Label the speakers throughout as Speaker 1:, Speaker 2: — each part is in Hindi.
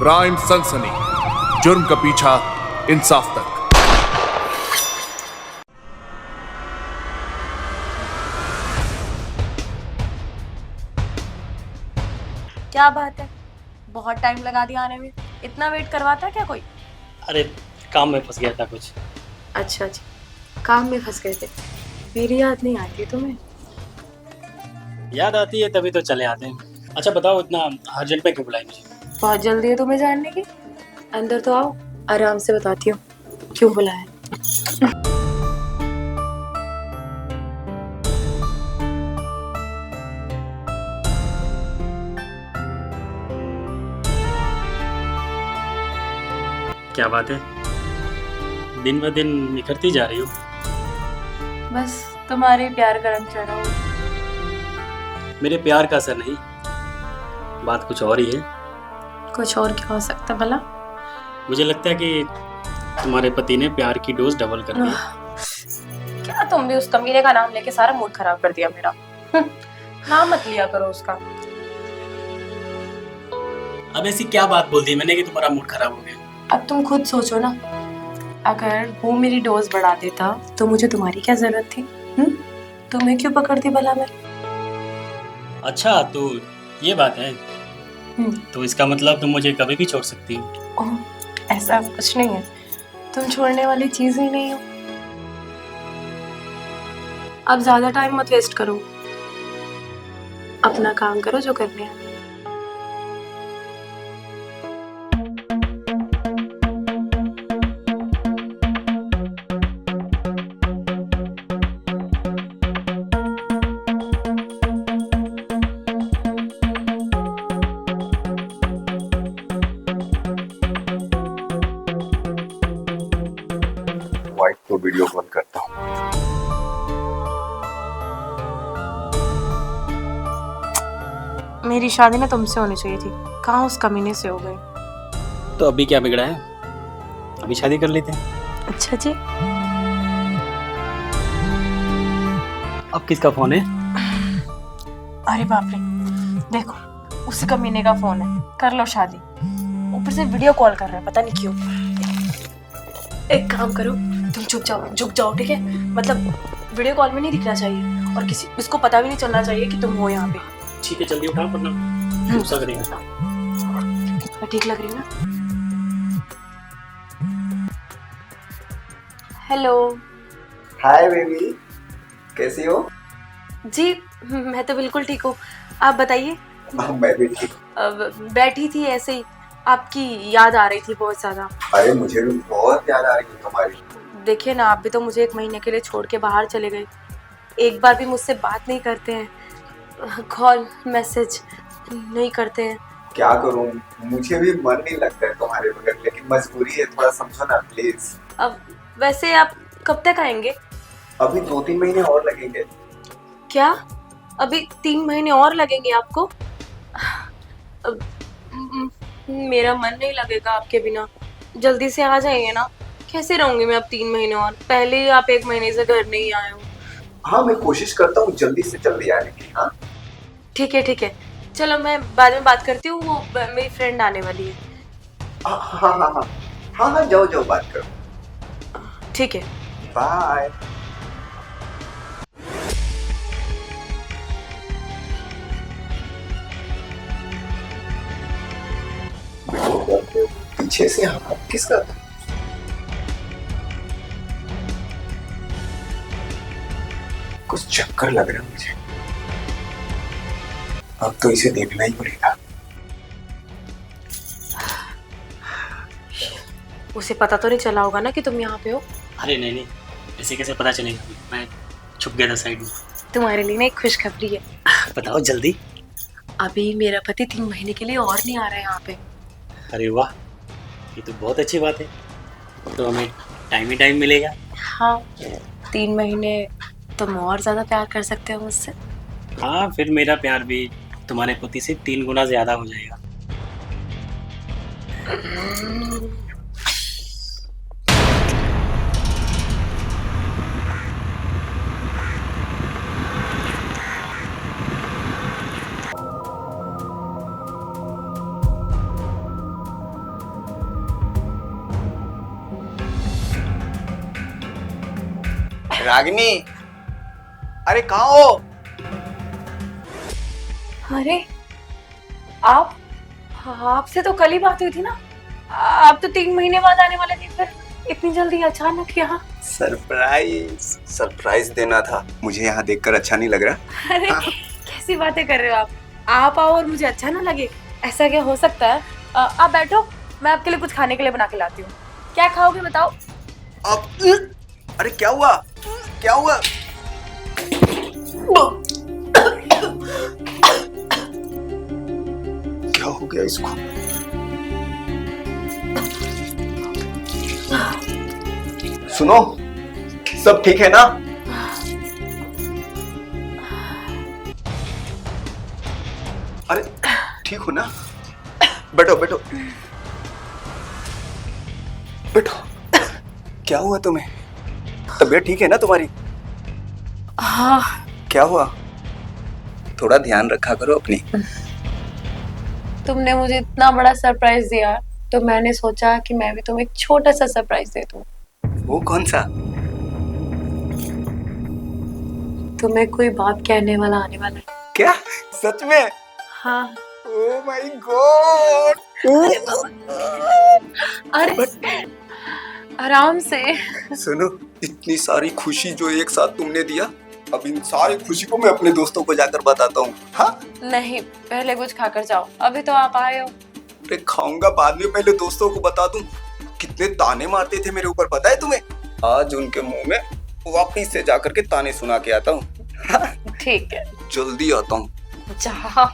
Speaker 1: क्राइम सनसनी, जुर्म का पीछा इंसाफ तक।
Speaker 2: क्या बात है, बहुत टाइम लगा दिया आने में। इतना वेट करवाता है क्या कोई?
Speaker 3: अरे काम में फंस गया था कुछ।
Speaker 2: अच्छा जी, काम में फंस गए थे। मेरी याद नहीं आती तुम्हें?
Speaker 3: याद आती है तभी तो चले आते हैं। अच्छा बताओ, इतना अर्जेंट में क्यों बुलाई मुझे?
Speaker 2: बहुत जल्दी है तुम्हें जानने की। अंदर तो आओ, आराम से बताती हूँ क्यों बुलाया।
Speaker 3: क्या बात है, दिन ब दिन निखरती जा रही हो।
Speaker 2: बस तुम्हारे प्यार का रंग चढ़ा हो।
Speaker 3: मेरे प्यार का असर नहीं, बात कुछ और ही है।
Speaker 2: कुछ और क्या हो सकता भला?
Speaker 3: मुझे लगता है कि तुम्हारे पति ने प्यार की डोज डबल कर दी।
Speaker 2: क्या तुम भी उस कमीने का नाम लेके सारा मूड खराब कर दिया मेरा। नाम मत लिया करो उसका।
Speaker 3: अब ऐसी क्या बात बोल दी मैंने कि तुम्हारा मूड खराब हो गया?
Speaker 2: अब तुम खुद सोचो ना, अगर वो मेरी डोज बढ़ा देता तो मुझे तुम्हारी क्या जरूरत थी? तुम्हें क्यों पकड़ती भला मैं?
Speaker 3: अच्छा तो ये बात है। तो इसका मतलब तुम मुझे कभी भी छोड़ सकती हो।
Speaker 2: ओह, ऐसा कुछ नहीं है, तुम छोड़ने वाली चीज ही नहीं हो। अब ज्यादा टाइम मत वेस्ट करो, अपना काम करो जो करने है।
Speaker 4: वाइफ को वीडियो कॉल करता हूँ।
Speaker 2: मेरी शादी ना तुमसे होनी चाहिए थी, कहाँ उस कमीने से हो गई।
Speaker 3: तो अभी क्या बिगड़ा है, अभी शादी कर लेते हैं।
Speaker 2: अच्छा जी।
Speaker 3: अब किसका फोन है?
Speaker 2: अरे बाप रे, देखो उसी कमीने का फोन है। कर लो शादी, ऊपर से वीडियो कॉल कर रहा है, पता नहीं क्यों। एक काम करो, तुम झुक जाओ ठीक है? मतलब वीडियो कॉल में नहीं दिखना चाहिए और किसी उसको पता भी नहीं चलना चाहिए कि तुम हो यहाँ पे।
Speaker 3: ठीक है जल्दी उठाओ वरना गुस्सा करेगा।
Speaker 2: मैं ठीक लग रही हूँ ना? हेलो।
Speaker 4: हाय बेबी, कैसी हो?
Speaker 2: जी मैं तो बिल्कुल ठीक हूँ, आप बताइए।
Speaker 4: मैं भी ठीक हूँ।
Speaker 2: बैठी थी ऐसे ही, आपकी याद आ रही थी बहुत ज्यादा।
Speaker 4: अरे मुझे भी बहुत याद आ रही है तुम्हारी।
Speaker 2: देखिए ना, आप भी तो मुझे 1 महीने के लिए छोड़ के बाहर चले गए। एक बार भी मुझसे बात नहीं करते हैं, कॉल मैसेज नहीं करते हैं।
Speaker 4: क्या करूँ, मुझे भी मन नहीं लगता है तुम्हारे बगैर, लेकिन मजबूरी है, थोड़ा समझो ना प्लीज।
Speaker 2: अब वैसे आप कब तक आएंगे?
Speaker 4: अभी 2-3 महीने और लगेंगे।
Speaker 2: क्या अभी 3 महीने और लगेंगे आपको? अब, मेरा मन नहीं लगेगा आपके बिना। जल्दी से आ जाइए ना, कैसे रहूंगी मैं अब 3 महीने और? पहले ही आप 1 महीने से घर नहीं आए हो।
Speaker 4: हाँ मैं कोशिश करता हूँ जल्दी से जल्दी आने की। हाँ
Speaker 2: ठीक है, चलो मैं बाद में बात करती हूँ, वो मेरी फ्रेंड आने वाली है।
Speaker 4: हाँ हाँ हाँ हाँ हाँ हाँ, जाओ बात करो।
Speaker 2: ठीक है,
Speaker 4: बाय। पीछे से हाथ किसका था? कुछ चक्कर लग रहा है मुझे। अब तो इसे देखना ही पड़ेगा।
Speaker 2: उसे पता तो नहीं चला होगा ना कि तुम यहाँ पे हो?
Speaker 3: अरे नहीं, ऐसे कैसे पता चलेगा, मैं छुप गया था साइड में।
Speaker 2: तुम्हारे लिए ना एक खुशखबरी है।
Speaker 3: बताओ जल्दी।
Speaker 2: अभी मेरा पति 3 महीने के लिए और नहीं आ रहा है यहाँ पे।
Speaker 3: अरे वाह, ये तो बहुत अच्छी बात है। तो हमें टाइम ही टाइम मिलेगा।
Speaker 2: हाँ, 3 महीने तुम और ज्यादा प्यार कर सकते हो मुझसे।
Speaker 3: हाँ फिर मेरा प्यार भी तुम्हारे पति से 3 गुना ज्यादा हो जाएगा।
Speaker 4: रागिनी, अरे कहाँ हो?
Speaker 2: अरे आप, आपसे तो कल ही बात हुई थी ना। आप तो 3 महीने बाद आने वाले थे, फिर इतनी जल्दी अचानक यहाँ?
Speaker 4: सरप्राइज देना था। मुझे यहाँ देखकर अच्छा नहीं लग रहा।
Speaker 2: अरे कैसी बातें कर रहे हो आप आओ और मुझे अच्छा ना लगे, ऐसा क्या हो सकता है? आप बैठो, मैं आपके लिए कुछ खाने के लिए बना के लाती हूँ। क्या खाओगे बताओ?
Speaker 4: अब अरे क्या हुआ? क्या हुआ? क्या हो गया इसको? सुनो, सब ठीक है ना? अरे ठीक हो ना? बैठो बैठो बैठो। क्या हुआ तुम्हें? तबीयत ठीक है ना तुम्हारी?
Speaker 2: हाँ।
Speaker 4: क्या हुआ? थोड़ा ध्यान रखा करो अपनी।
Speaker 2: तुमने मुझे इतना बड़ा सरप्राइज दिया तो मैंने सोचा कि मैं भी तुम्हें एक छोटा सा सरप्राइज दे दूं।
Speaker 4: वो कौन सा?
Speaker 2: तुम्हें कोई बात कहने वाला आने वाला है।
Speaker 4: क्या? सच में?
Speaker 2: हाँ।
Speaker 4: Oh my God!
Speaker 2: अरे आराम से।
Speaker 4: सुनो, इतनी सारी खुशी जो एक साथ तुमने दिया, अब इन सारी खुशी को मैं अपने दोस्तों को जाकर बताता हूँ। हाँ?
Speaker 2: नहीं, पहले कुछ खाकर जाओ, अभी तो आप आए हो।
Speaker 4: अरे खाऊंगा बाद में, पहले दोस्तों को बता दूं। कितने ताने मारते थे मेरे ऊपर, पता है तुम्हें? आज उनके मुंह में वापिस से जाकर के ताने सुना के आता हूँ।
Speaker 2: ठीक है,
Speaker 4: जल्दी आता हूँ।
Speaker 2: जा।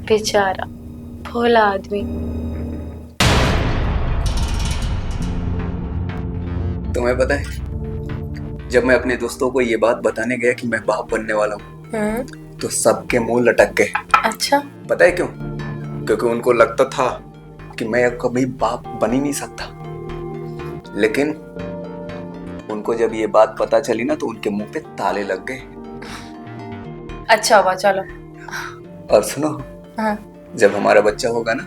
Speaker 2: बेचारा भोला आदमी।
Speaker 4: तुम्हें पता है, जब मैं अपने दोस्तों को ये बात बताने गया कि मैं बाप बनने वाला हूँ, तो सबके मुंह लटक गए।
Speaker 2: अच्छा?
Speaker 4: पता है क्यों? क्योंकि उनको लगता था कि मैं कभी बाप बन ही नहीं सकता। लेकिन उनको जब ये बात पता चली ना, तो उनके मुंह पे ताले लग गए।
Speaker 2: अच्छा हुआ, चलो।
Speaker 4: और सुनो,
Speaker 2: हाँ।
Speaker 4: जब हमारा बच्चा होगा ना,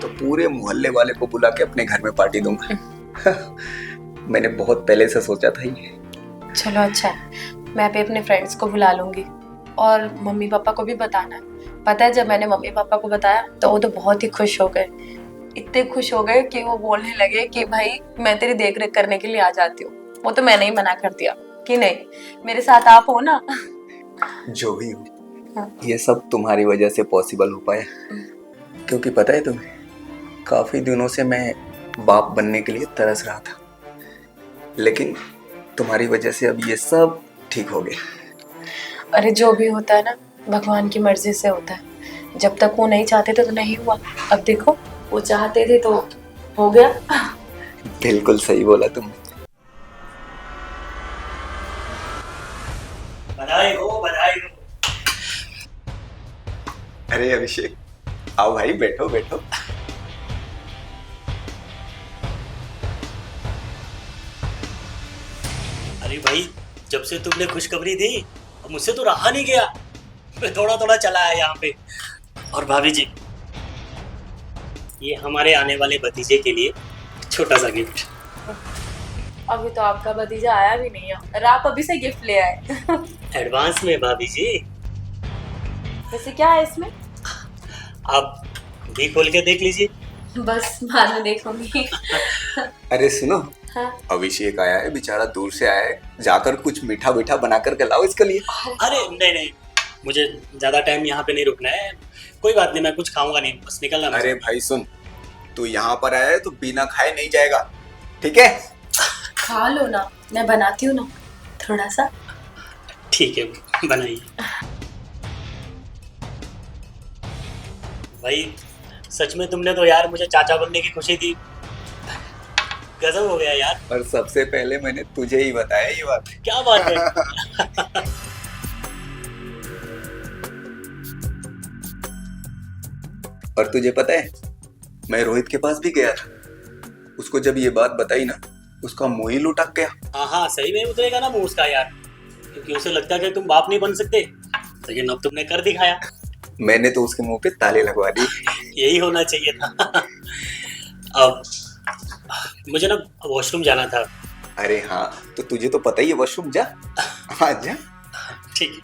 Speaker 4: तो पूरे मोहल्ले वाले को बुला के अपने घर में पार्टी दूंगा। मैंने बहुत पहले से सोचा था ये।
Speaker 2: चलो अच्छा है, मैं भी अपने फ्रेंड्स को बुला लूंगी और मम्मी पापा को भी बताना है। पता है, जब मैंने मम्मी पापा को बताया तो वो तो बहुत ही खुश हो गए। इतने खुश हो गए कि वो बोलने लगे कि भाई मैं तेरी देख रेख करने के लिए आ जाती हूँ। वो तो मैंने ही मना कर दिया कि नहीं, मेरे साथ आप हो ना।
Speaker 4: जो भी हो,
Speaker 2: हाँ।
Speaker 4: ये सब तुम्हारी वजह से पॉसिबल हो पाया। क्योंकि पता है तुम्हें, काफी दिनों से मैं बाप बनने के लिए तरस रहा था, लेकिन तुम्हारी वजह से अब ये सब ठीक हो गया।
Speaker 2: अरे जो भी होता है ना, भगवान की मर्जी से होता है। जब तक वो नहीं चाहते थे तो नहीं हुआ, अब देखो वो चाहते थे तो हो गया।
Speaker 4: बिल्कुल सही बोला तुमने।
Speaker 3: बधाई हो, बधाई हो।
Speaker 4: अरे अभिषेक, आओ भाई, बैठो बैठो।
Speaker 3: अरे भाई, जब से तुमने खुशखबरी दी, अब मुझसे तो रहा नहीं गया। मैं थोड़ा थोड़ा चला आया यहाँ पे। और भाभी जी, ये हमारे आने वाले भतीजे के लिए छोटा सा गिफ्ट।
Speaker 2: अभी तो आपका भतीजा आया भी नहीं है और आप अभी से गिफ्ट ले आए।
Speaker 3: एडवांस में भाभी जी।
Speaker 2: वैसे क्या है इसमें?
Speaker 3: आप भी खोल के देख लीजिए।
Speaker 2: बस बाद में देखूंगी।
Speaker 4: अरे सुनो,
Speaker 2: हाँ?
Speaker 4: अभिषेक आया है, बेचारा दूर से आया है, जाकर कुछ मीठा मीठा बना करके लाओ इसके लिए।
Speaker 3: अरे नहीं नहीं, मुझे ज्यादा टाइम यहाँ पे नहीं रुकना है। कोई बात नहीं, मैं कुछ खाऊंगा नहीं, बस निकलना।
Speaker 4: अरे भाई सुन, तू यहाँ पर आया है तो बिना खाए नहीं जाएगा, ठीक है?
Speaker 2: खा लो ना, मैं बनाती हूँ ना थोड़ा सा।
Speaker 3: ठीक है, बनाइए। भाई सच में तुमने तो यार मुझे चाचा बनने की खुशी दी। गजब हो गया यार।
Speaker 4: और सबसे पहले मैंने तुझे ही बताया ये बात।
Speaker 3: क्या बात है।
Speaker 4: और तुझे पता है, मैं रोहित के पास भी गया था। उसको जब ये बात बताई ना, उसका मुंह ही लुटक गया।
Speaker 3: हाँ हाँ, सही में उतरेगा ना मुंह उसका यार, क्योंकि उसे लगता है कि तुम बाप नहीं बन सकते, लेकिन अब तुमने कर दिखाया।
Speaker 4: मैंने तो उसके मुंह पे ताले लगवा दिए।
Speaker 3: यही होना चाहिए था। अब मुझे ना वॉशरूम जाना था।
Speaker 4: अरे हाँ, तो तुझे तो पता ही है, वॉशरूम जा। हाँ जा।
Speaker 3: ठीक है।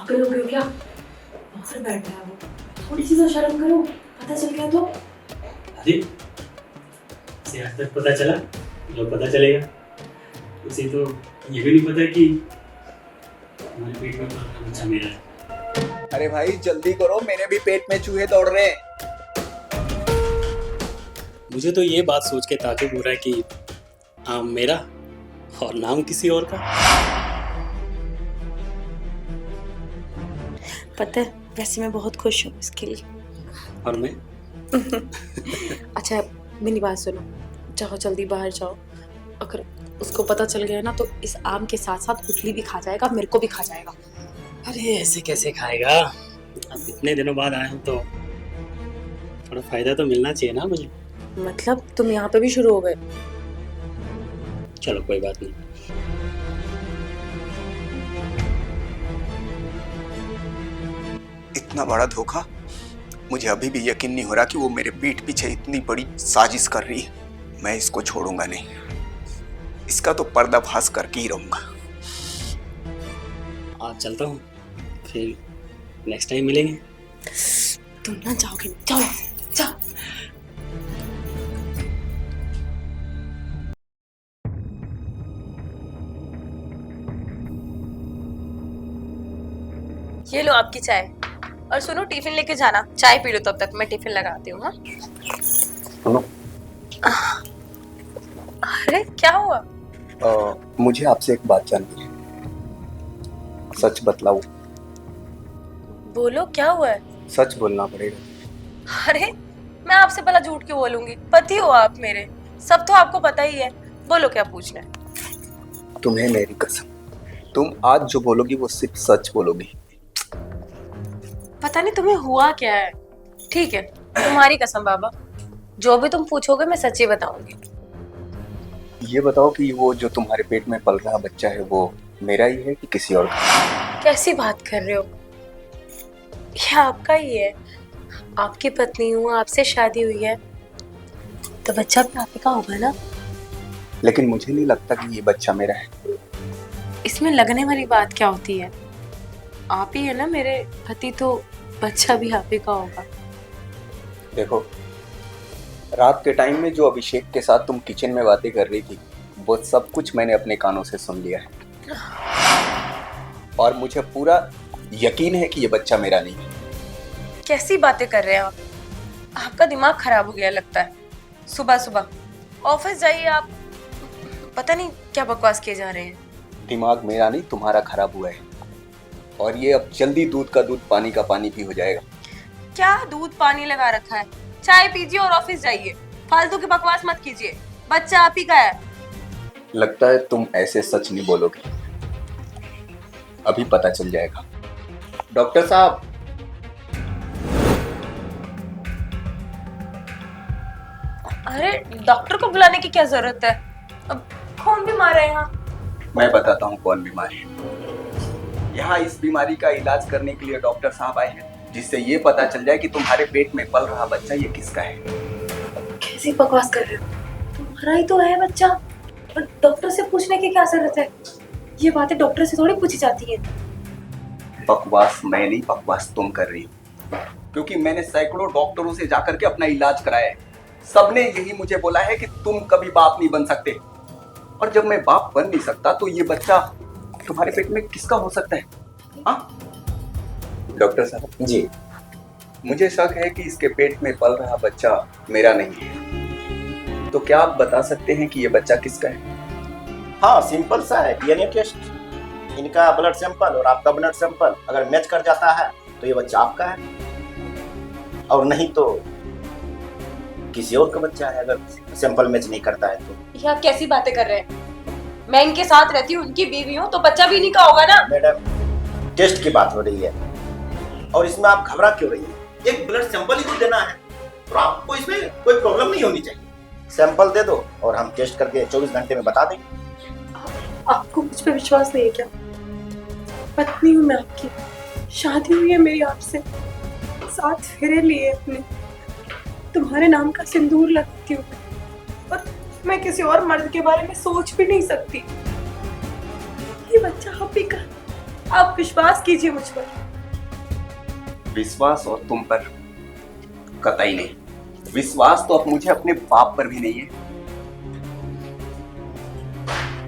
Speaker 2: पागल हो गए हो क्या? बाहर बैठ रहा है वो, थोड़ी सी तो शर्म करो, पता चल गया तो।
Speaker 3: अरे इसे आज तक पता चला, जो पता चलेगा उसे तो ये भी नहीं पता कि हमारे पेट में बच्चा मेरा है।
Speaker 4: अरे भाई जल्दी करो, मेरे भी पेट में चूहे दौड़ रहे हैं।
Speaker 3: मुझे तो ये बात सोच के ताज्जुब हो रहा है कि आम मेरा और नाम किसी और का।
Speaker 2: पता है, वैसे मैं बहुत खुश हूँ इसके लिए।
Speaker 3: और मैं
Speaker 2: अच्छा मेरी बात सुनो, जाओ जल्दी बाहर जाओ। अगर उसको पता चल गया ना तो इस आम के साथ साथ गुठली भी खा जाएगा, मेरे को भी खा जाएगा।
Speaker 3: अरे ऐसे कैसे खाएगा? अब इतने दिनों बाद आया हूँ तो थोड़ा फायदा तो मिलना चाहिए ना मुझे।
Speaker 2: मतलब तुम यहाँ पे भी शुरू हो गए?
Speaker 3: चलो कोई बात नहीं।
Speaker 4: इतना बड़ा धोखा, मुझे अभी भी यकीन नहीं हो रहा कि वो मेरे पीठ पीछे इतनी बड़ी साजिश कर रही है। मैं इसको छोड़ूंगा नहीं, इसका तो पर्दाफाश करके ही रहूंगा।
Speaker 3: आज चलता हूँ, फिर नेक्स्ट टाइम मिलेंगे।
Speaker 2: तुम ना जाओगे, जाओ जाओ। ये लो आपकी चाय, और सुनो टिफिन लेके जाना, चाय पी लो तब तक, मैं टिफिन लगाती हूँ। हाँ
Speaker 4: सुनो,
Speaker 2: अरे क्या हुआ?
Speaker 4: मुझे आपसे एक बात जाननी है, सच बतलाओ।
Speaker 2: बोलो क्या हुआ है?
Speaker 4: सच बोलना पड़ेगा।
Speaker 2: अरे मैं आपसे भला झूठ क्यों बोलूंगी? पति हो आप मेरे, सब तो आपको पता ही है। बोलो क्या पूछना है।
Speaker 4: तुम्हें मेरी कसम, तुम आज जो बोलोगी वो सिर्फ सच बोलोगी।
Speaker 2: पता नहीं तुम्हें हुआ क्या है। ठीक है, तुम्हारी कसम बाबा, जो भी तुम पूछोगे मैं सच्ची बताऊंगी।
Speaker 4: ये बताओ कि वो जो तुम्हारे पेट में पल रहा बच्चा है वो मेरा ही है कि किसी और का?
Speaker 2: कैसी बात कर रहे हो? ये आपका ही है, आपकी पत्नी हूँ, आपसे शादी हुई है, तो बच्चा भी आप ही का होगा ना।
Speaker 4: लेकिन मुझे नहीं लगता कि ये बच्चा मेरा है।
Speaker 2: इसमें लगने वाली बात क्या होती है? आप ही है ना मेरे पति, तो बच्चा भी आप ही का होगा।
Speaker 4: देखो, रात के टाइम में जो अभिषेक के साथ तुम किचन में बातें कर रही थी, वो सब कुछ मैंने अपने कानों से सुन लिया है, और मुझे पूरा यकीन है कि ये बच्चा मेरा नहीं है।
Speaker 2: कैसी बातें कर रहे हैं आप? आपका दिमाग खराब हो गया लगता है। सुबह सुबह ऑफिस जाइए आप, पता नहीं क्या बकवास किए जा रहे हैं।
Speaker 4: दिमाग मेरा नहीं, तुम्हारा खराब हुआ है, और ये अब जल्दी दूध का दूध पानी का पानी भी हो जाएगा।
Speaker 2: क्या दूध पानी लगा रखा है? चाय पीजिए और ऑफिस जाइए, फालतू की बकवास मत कीजिए। बच्चा आप ही का है।
Speaker 4: लगता है तुम ऐसे सच नहीं बोलोगे, अभी पता चल जाएगा। डॉक्टर साहब,
Speaker 2: अरे डॉक्टर को बुलाने की क्या जरूरत है? अब कौन बीमार है यहाँ?
Speaker 4: मैं बताता हूँ कौन बीमार है। यहाँ इस बीमारी का इलाज करने के लिए डॉक्टर साहब आए हैं, जिससे ये पता चल जाए कि तुम्हारे पेट में पल रहा बच्चा ये किसका है।
Speaker 2: कैसी बकवास कर रहे हो? तुम्हारा ही तो है बच्चा, और डॉक्टर से पूछने की क्या जरूरत है? ये बातें डॉक्टर से थोड़ी पूछी जाती है।
Speaker 4: बकवास मैं नहीं, बकवास तुम कर रही हो, क्योंकि मैंने सैकड़ों डॉक्टरों से जाकर के अपना इलाज कराया है। सबने यही मुझे बोला है कि तुम कभी बाप नहीं बन सकते, और जब मैं बाप बन नहीं सकता तो ये बच्चा तुम्हारे पेट में किसका हो सकता है? हाँ डॉक्टर साहब जी, मुझे शक है कि इसके पेट में पल रहा बच्चा मेरा नहीं है, तो क्या आप बता सकते हैं कि ये बच्चा किसका है?
Speaker 5: हाँ, सिंपल सा है, डीएनए टेस्ट। इनका ब्लड सैंपल और आपका ब्लड सैंपल अगर मैच कर जाता है तो ये बच्चा आपका है, और नहीं तो किसी और का बच्चा है, अगर सैंपल मैच नहीं करता है तो।
Speaker 2: ये आप कैसी बातें कर रहे हैं? मैं इनके साथ रहती हूँ, उनकी बीवी हूँ, तो बच्चा भी इन्हीं का होगा ना।
Speaker 5: मैडम, टेस्ट की बात हो रही है और इसमें आप घबरा क्यों रही है? एक ब्लड सैंपल ही तो देना है, तो आपको इसमें कोई प्रॉब्लम नहीं होनी चाहिए। सैंपल दे दो और हम टेस्ट करके 24 घंटे में बता देंगे।
Speaker 2: आपको मुझ पर विश्वास नहीं है क्या? पत्नी हूँ मैं आपकी, शादी हुई है मेरी आपसे, 7 फेरे लिए अपने, तुम्हारे नाम का सिंदूर लगती हूँ और मैं किसी और मर्द के बारे में सोच भी नहीं सकती। ये बच्चा आप ही का, आप विश्वास कीजिए मुझ पर।
Speaker 4: विश्वास और तुम पर कतई नहीं। विश्वास तो अब मुझे अपने बाप पर भी नहीं है।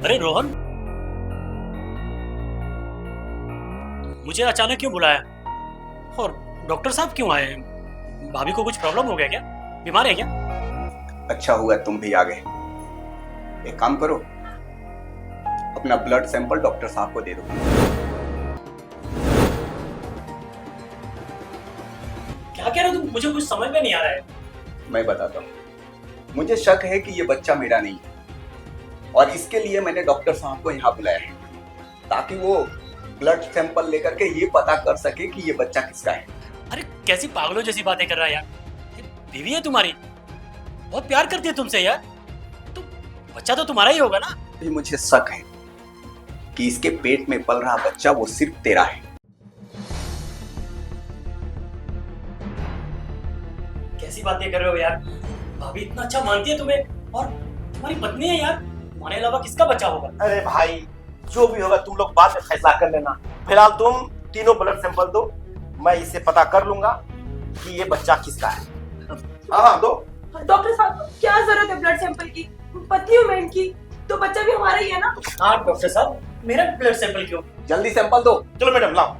Speaker 3: अरे रोहन, मुझे अचानक क्यों बुलाया? और डॉक्टर साहब क्यों आए? भाभी को कुछ प्रॉब्लम हो गया क्या? बीमार है क्या?
Speaker 4: अच्छा हुआ तुम भी आ गए। एक काम करो, अपना ब्लड सैंपल डॉक्टर साहब को दे दो।
Speaker 3: क्या कह रहे हो तुम? मुझे कुछ समझ में नहीं आ रहा है।
Speaker 4: मैं बताता हूँ, मुझे शक है कि ये बच्चा मेरा नहीं है और इसके लिए मैंने डॉक्टर साहब को यहाँ बुलाया है ताकि वो ब्लड सैंपल लेकर के ये पता कर सके कि ये बच्चा किसका है।
Speaker 3: अरे कैसी पागलों जैसी बातें कर रहा है यार। ये बीवी है तुम्हारी, बहुत प्यार करती है तुमसे यार, तो बच्चा तो तुम्हारा ही होगा ना।
Speaker 4: भी मुझे शक है कि इसके पेट में पल रहा बच्चा वो सिर्फ तेरा है।
Speaker 3: कैसी बातें कर रहे हो यार? भाभी इतना अच्छा मानती है तुम्हें और तुम्हारी पत्नी है यार, तुम्हारे अलावा किसका बच्चा होगा?
Speaker 5: अरे भाई, जो भी होगा तुम लोग बाद में फैसला कर लेना। फिलहाल तुम तीनों ब्लड सैंपल दो, मैं इससे पता कर लूंगा कि ये बच्चा किसका है। हाँ दो।
Speaker 2: डॉक्टर साहब, क्या जरूरत है ब्लड सैंपल की? पत्नी हूँ मैं इनकी, तो बच्चा भी हमारा ही है ना।
Speaker 3: हाँ डॉक्टर साहब, मेरा ब्लड सैंपल क्यों?
Speaker 4: जल्दी सैंपल दो।
Speaker 5: चलो मैडम लाओ।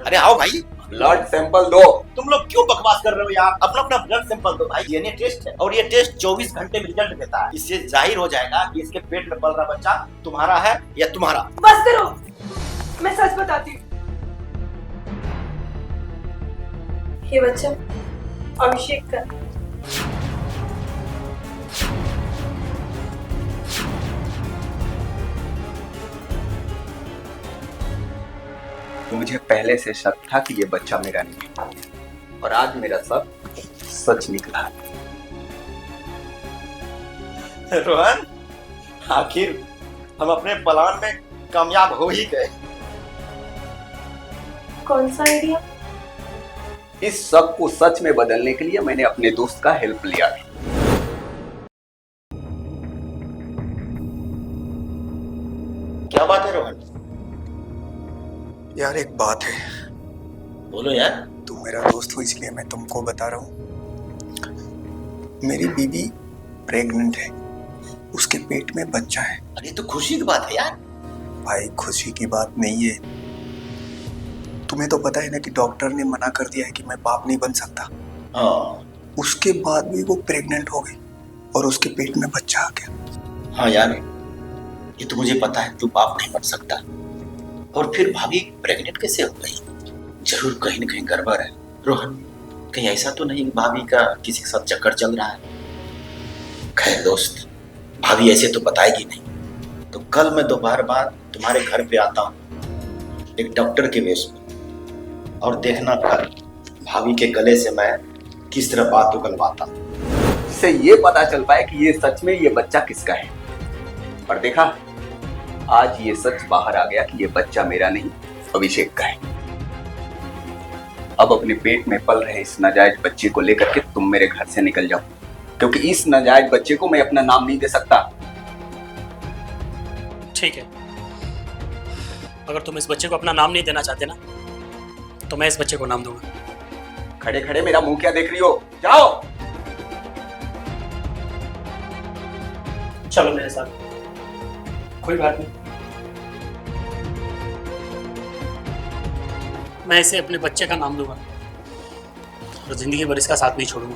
Speaker 5: अरे आओ भाई,
Speaker 4: ब्लड सैंपल दो।
Speaker 5: तुम लोग क्यों बकवास कर रहे हो यार? अपना अपना ब्लड सैंपल दो भाई। डीएनए टेस्ट है और ये टेस्ट 24 घंटे में रिजल्ट देता है। इससे जाहिर हो जाएगा कि इसके पेट में पल रहा बच्चा तुम्हारा है या तुम्हारा।
Speaker 2: बस करो, मैं सच बताती हूँ, ये बच्चा अभिषेक का।
Speaker 4: मुझे पहले से शक था कि ये बच्चा मेरा नहीं है और आज मेरा शक सच निकला।
Speaker 5: रोहन, आखिर हम अपने प्लान में कामयाब हो ही गए।
Speaker 2: कौन सा आइडिया?
Speaker 4: इस शक को सच में बदलने के लिए मैंने अपने दोस्त का हेल्प लिया।
Speaker 5: क्या बात है रोहन?
Speaker 4: यार एक बात है।
Speaker 5: बोलो यार।
Speaker 4: तुम मेरा दोस्त हो इसलिए मैं तुमको बता रहा हूँ। मेरी बीवी प्रेग्नेंट है, उसके पेट में बच्चा है।
Speaker 5: अरे तो खुशी की बात है यार।
Speaker 4: भाई खुशी की बात नहीं है। तुम्हें तो पता है ना कि डॉक्टर ने मना कर दिया है कि मैं बाप नहीं बन सकता।
Speaker 5: हाँ।
Speaker 4: उसके बाद भी वो प्रेग्नेंट हो गई और उसके पेट में बच्चा आ गया।
Speaker 5: हाँ यार, ये तो मुझे पता है तू बाप नहीं बन सकता। और फिर भाभी प्रेग्नेंट कैसे हो गई? जरूर कहीं न कहीं गड़बड़ है। रोहन, कहीं ऐसा तो नहीं भाभी का किसी के साथ चक्कर चल रहा है? खैर दोस्त, भाभी ऐसे तो बताएगी नहीं। तो कल मैं दोपहर बाद तुम्हारे घर पे आता हूँ एक डॉक्टर के वेश में, और देखना कल भाभी के गले से मैं किस तरह बात उगलवाता हूँ।
Speaker 4: इससे ये पता चल पाए कि ये सच में ये बच्चा किसका है। और देखा, आज ये सच बाहर आ गया कि ये बच्चा मेरा नहीं अभिषेक का है। अब अपने पेट में पल रहे इस नाजायज बच्चे को लेकर के तुम मेरे घर से निकल जाओ, क्योंकि इस नाजायज बच्चे को मैं अपना नाम नहीं दे सकता।
Speaker 3: ठीक है, अगर तुम इस बच्चे को अपना नाम नहीं देना चाहते ना, तो मैं इस बच्चे को नाम दूंगा।
Speaker 4: खड़े खड़े मेरा मुंह क्या देख रही हो? जाओ।
Speaker 3: चलो मेरे साथ, कोई बात नहीं, मैं इसे अपने बच्चे का नाम दूंगा और जिंदगी भर इसका साथ नहीं छोड़ूंगा।